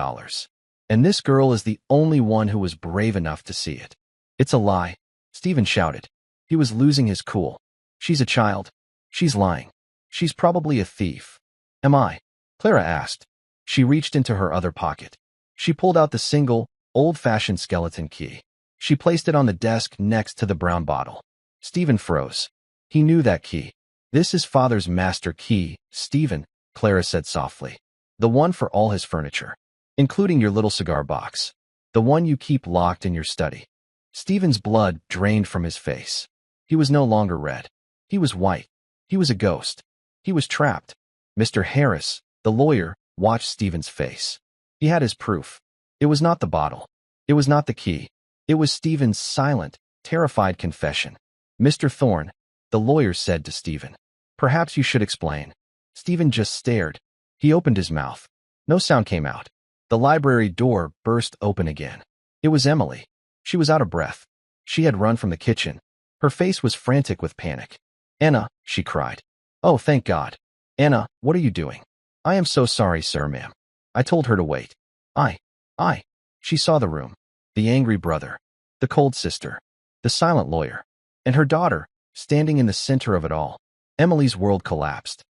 S1: And this girl is the only one who was brave enough to see it. It's a lie, Stephen shouted. He was losing his cool. She's a child. She's lying. She's probably a thief. Am I? Clara asked. She reached into her other pocket. She pulled out the single, old-fashioned skeleton key. She placed it on the desk next to the brown bottle. Stephen froze. He knew that key. This is father's master key, Stephen, Clara said softly. The one for all his furniture, including your little cigar box. The one you keep locked in your study. Stephen's blood drained from his face. He was no longer red. He was white. He was a ghost. He was trapped. Mr. Harris, the lawyer, watched Stephen's face. He had his proof. It was not the bottle. It was not the key. It was Stephen's silent, terrified confession. Mr. Thorne, the lawyer said to Stephen. Perhaps you should explain. Stephen just stared. He opened his mouth. No sound came out. The library door burst open again. It was Emily. She was out of breath. She had run from the kitchen. Her face was frantic with panic. Anna, she cried. Oh, thank God. Anna, what are you doing? I am so sorry, sir, ma'am. I told her to wait. She saw the room. The angry brother. The cold sister. The silent lawyer. And her daughter, standing in the center of it all. Emily's world collapsed.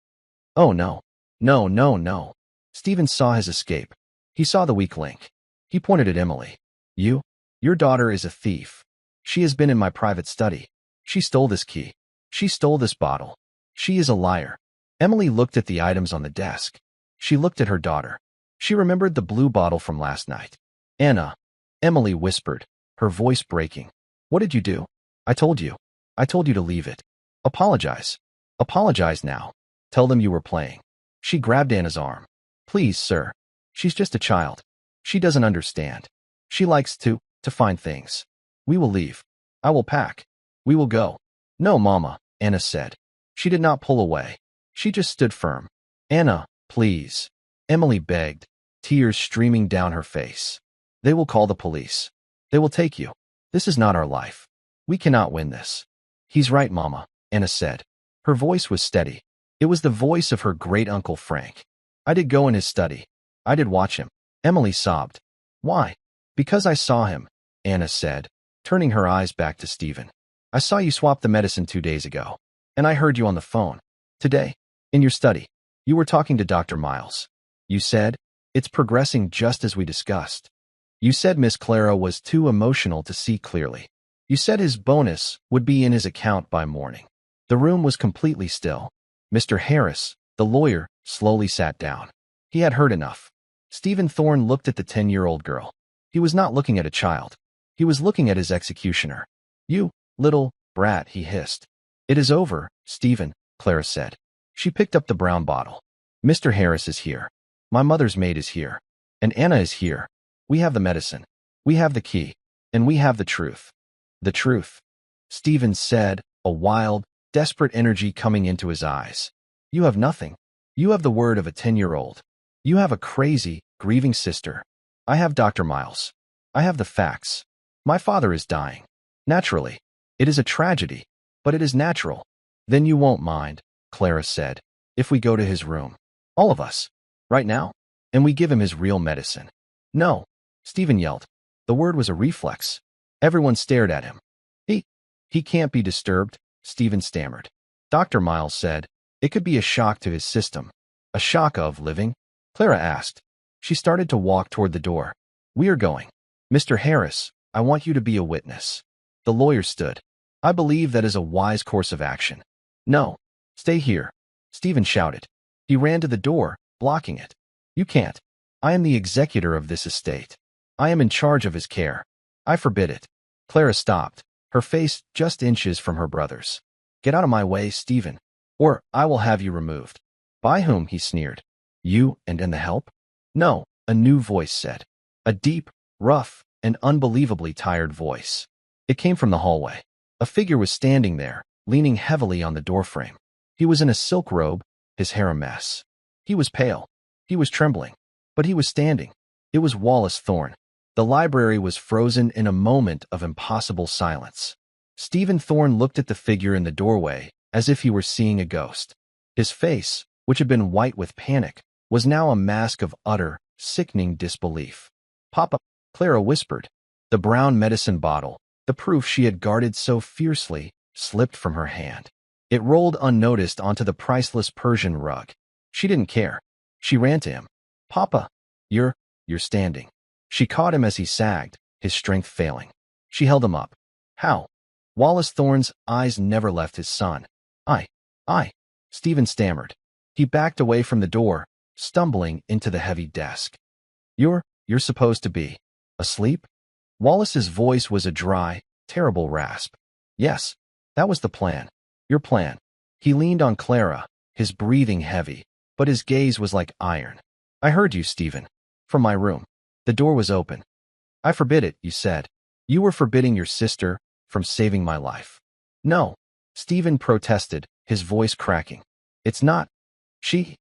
S1: Oh, no. No, no, no. Stephen saw his escape. He saw the weak link. He pointed at Emily. Your daughter is a thief. She has been in my private study. She stole this key. She stole this bottle. She is a liar. Emily looked at the items on the desk. She looked at her daughter. She remembered the blue bottle from last night. Anna, Emily whispered, her voice breaking. What did you do? I told you. I told you to leave it. Apologize. Apologize now. Tell them you were playing. She grabbed Anna's arm. Please, sir. She's just a child. She doesn't understand. She likes to find things. We will leave. I will pack. We will go. No, Mama, Anna said. She did not pull away. She just stood firm. Anna, please. Emily begged, tears streaming down her face. They will call the police. They will take you. This is not our life. We cannot win this. He's right, Mama, Anna said. Her voice was steady. It was the voice of her great-uncle Frank. I did go in his study. I did watch him. Emily sobbed. Why? Because I saw him, Anna said, turning her eyes back to Stephen. I saw you swap the medicine 2 days ago. And I heard you on the phone. Today, in your study, you were talking to Dr. Miles. You said, it's progressing just as we discussed. You said Miss Clara was too emotional to see clearly. You said his bonus would be in his account by morning. The room was completely still. Mr. Harris, the lawyer, slowly sat down. He had heard enough. Stephen Thorne looked at the 10-year-old girl. He was not looking at a child. He was looking at his executioner. You little brat, he hissed. It is over, Stephen, Clara said. She picked up the brown bottle. Mr. Harris is here. My mother's maid is here. And Anna is here. We have the medicine. We have the key. And we have the truth. The truth, Stephen said, a wild, desperate energy coming into his eyes. You have nothing. You have the word of a 10-year-old. You have a crazy, grieving sister. I have Dr. Miles. I have the facts. My father is dying. Naturally. It is a tragedy, but it is natural. Then you won't mind, Clara said, if we go to his room. All of us. Right now? And we give him his real medicine. No, Stephen yelled. The word was a reflex. Everyone stared at him. He can't be disturbed, Stephen stammered. Dr. Miles said, it could be a shock to his system. A shock of living? Clara asked. She started to walk toward the door. We are going. Mr. Harris, I want you to be a witness. The lawyer stood. I believe that is a wise course of action. No. Stay here, Stephen shouted. He ran to the door, blocking it. You can't. I am the executor of this estate. I am in charge of his care. I forbid it. Clara stopped, her face just inches from her brother's. Get out of my way, Stephen, or I will have you removed. By whom? He sneered. You and the help? No, a new voice said. A deep, rough, and unbelievably tired voice. It came from the hallway. A figure was standing there, leaning heavily on the doorframe. He was in a silk robe, his hair a mess. He was pale. He was trembling. But he was standing. It was Wallace Thorne. The library was frozen in a moment of impossible silence. Stephen Thorne looked at the figure in the doorway as if he were seeing a ghost. His face, which had been white with panic, was now a mask of utter, sickening disbelief. Papa, Clara whispered. The brown medicine bottle, the proof she had guarded so fiercely, slipped from her hand. It rolled unnoticed onto the priceless Persian rug. She didn't care. She ran to him. Papa, you're standing. She caught him as he sagged, his strength failing. She held him up. How? Wallace Thorne's eyes never left his son. I, Stephen stammered. He backed away from the door, stumbling into the heavy desk. You're supposed to be asleep? Wallace's voice was a dry, terrible rasp. Yes, that was the plan. Your plan. He leaned on Clara, his breathing heavy, but his gaze was like iron. I heard you, Stephen. From my room. The door was open. I forbid it, you said. You were forbidding your sister from saving my life. No, Stephen protested, his voice cracking. It's not. She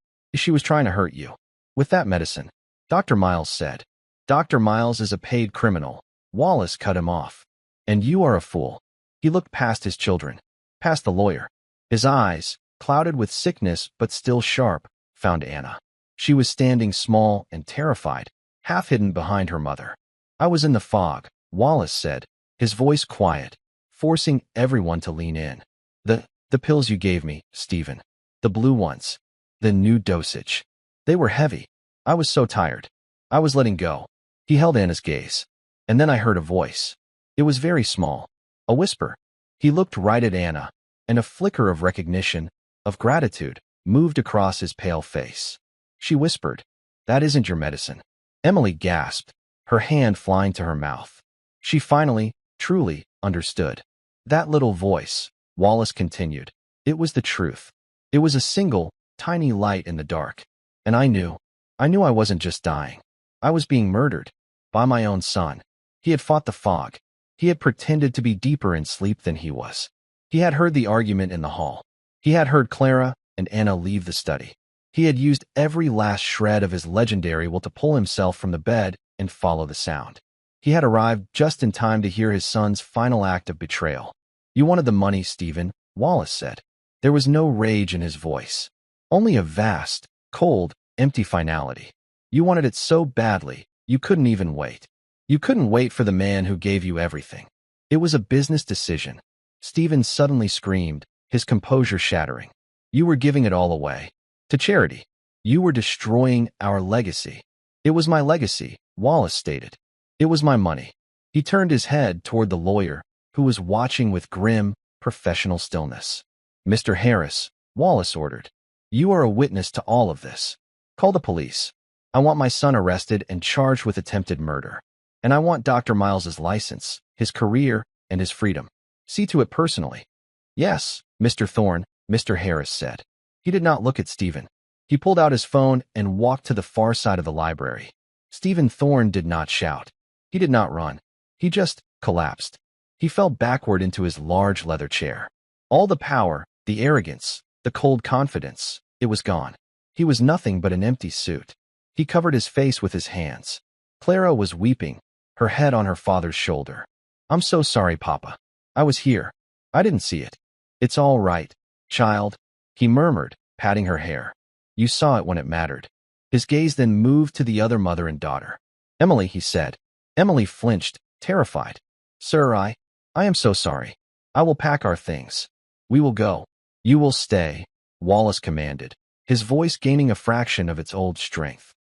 S1: was trying to hurt you. With that medicine, Dr. Miles said. Dr. Miles is a paid criminal. Wallace cut him off. And you are a fool. He looked past his children, past the lawyer. His eyes, clouded with sickness but still sharp, found Anna. She was standing small and terrified, half hidden behind her mother. I was in the fog, Wallace said, his voice quiet, forcing everyone to lean in. The pills you gave me, Stephen. The blue ones. The new dosage. They were heavy. I was so tired. I was letting go. He held Anna's gaze. And then I heard a voice. It was very small. A whisper. He looked right at Anna, and a flicker of recognition, of gratitude, moved across his pale face. She whispered, That isn't your medicine. Emily gasped, her hand flying to her mouth. She finally, truly, understood. That little voice, Wallace continued. It was the truth. It was a single, tiny light in the dark. And I knew I wasn't just dying. I was being murdered. By my own son. He had fought the fog. He had pretended to be deeper in sleep than he was. He had heard the argument in the hall. He had heard Clara and Anna leave the study. He had used every last shred of his legendary will to pull himself from the bed and follow the sound. He had arrived just in time to hear his son's final act of betrayal. You wanted the money, Stephen, Wallace said. There was no rage in his voice. Only a vast, cold, empty finality. You wanted it so badly, you couldn't even wait. You couldn't wait for the man who gave you everything. It was a business decision. Stephen suddenly screamed, his composure shattering. You were giving it all away. To charity. You were destroying our legacy. It was my legacy, Wallace stated. It was my money. He turned his head toward the lawyer, who was watching with grim, professional stillness. Mr. Harris, Wallace ordered. You are a witness to all of this. Call the police. I want my son arrested and charged with attempted murder. And I want Dr. Miles's license, his career, and his freedom. See to it personally. Yes, Mr. Thorne, Mr. Harris said. He did not look at Stephen. He pulled out his phone and walked to the far side of the library. Stephen Thorne did not shout. He did not run. He just collapsed. He fell backward into his large leather chair. All the power, the arrogance, the cold confidence, it was gone. He was nothing but an empty suit. He covered his face with his hands. Clara was weeping, her head on her father's shoulder. I'm so sorry, Papa. I was here. I didn't see it. It's all right, child, he murmured, patting her hair. You saw it when it mattered. His gaze then moved to the other mother and daughter. Emily, he said. Emily flinched, terrified. Sir, I am so sorry. I will pack our things. We will go. You will stay, Wallace commanded, his voice gaining a fraction of its old strength.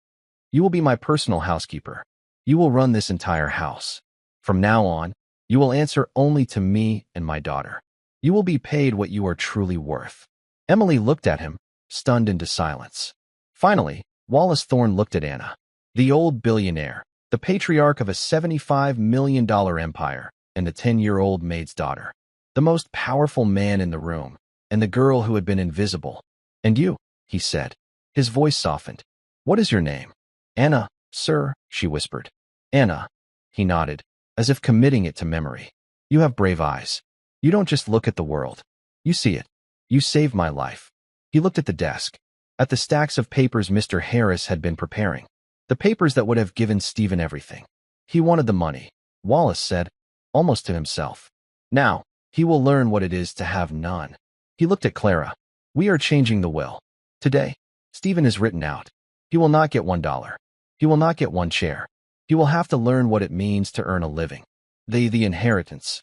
S1: You will be my personal housekeeper. You will run this entire house. From now on, you will answer only to me and my daughter. You will be paid what you are truly worth. Emily looked at him, stunned into silence. Finally, Wallace Thorne looked at Anna. The old billionaire, the patriarch of a $75 million empire, and the 10-year-old maid's daughter. The most powerful man in the room, and the girl who had been invisible. And you, he said. His voice softened. What is your name? Anna, sir, she whispered. Anna, he nodded, as if committing it to memory. You have brave eyes. You don't just look at the world. You see it. You saved my life. He looked at the desk, at the stacks of papers Mr. Harris had been preparing, the papers that would have given Stephen everything. He wanted the money, Wallace said, almost to himself. Now, he will learn what it is to have none. He looked at Clara. We are changing the will. Today, Stephen is written out. He will not get $1. He will not get one chair. He will have to learn what it means to earn a living. The inheritance.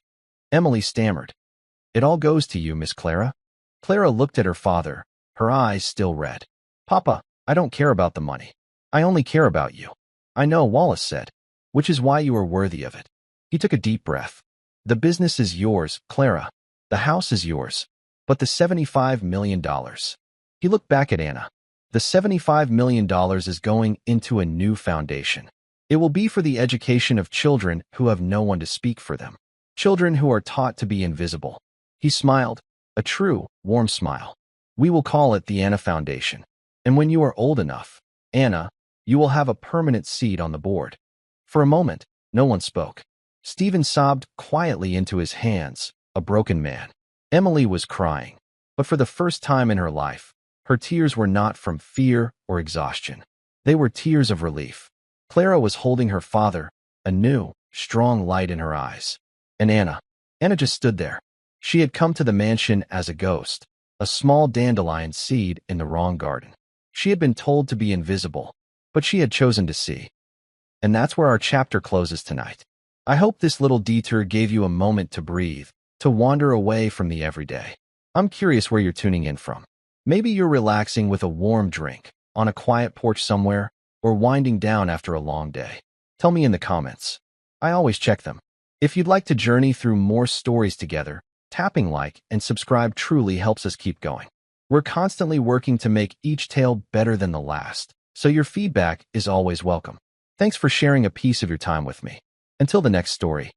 S1: Emily stammered. It all goes to you, Miss Clara. Clara looked at her father, her eyes still red. Papa, I don't care about the money. I only care about you. I know, Wallace said, which is why you are worthy of it. He took a deep breath. The business is yours, Clara. The house is yours. But the $75 million. He looked back at Anna. The $75 million is going into a new foundation. It will be for the education of children who have no one to speak for them. Children who are taught to be invisible. He smiled, a true, warm smile. We will call it the Anna Foundation. And when you are old enough, Anna, you will have a permanent seat on the board. For a moment, no one spoke. Stephen sobbed quietly into his hands, a broken man. Emily was crying, but for the first time in her life, her tears were not from fear or exhaustion. They were tears of relief. Clara was holding her father, a new, strong light in her eyes. And Anna just stood there. She had come to the mansion as a ghost, a small dandelion seed in the wrong garden. She had been told to be invisible, but she had chosen to see. And that's where our chapter closes tonight. I hope this little detour gave you a moment to breathe, to wander away from the everyday. I'm curious where you're tuning in from. Maybe you're relaxing with a warm drink, on a quiet porch somewhere, or winding down after a long day. Tell me in the comments. I always check them. If you'd like to journey through more stories together, tapping like and subscribe truly helps us keep going. We're constantly working to make each tale better than the last, so your feedback is always welcome. Thanks for sharing a piece of your time with me. Until the next story.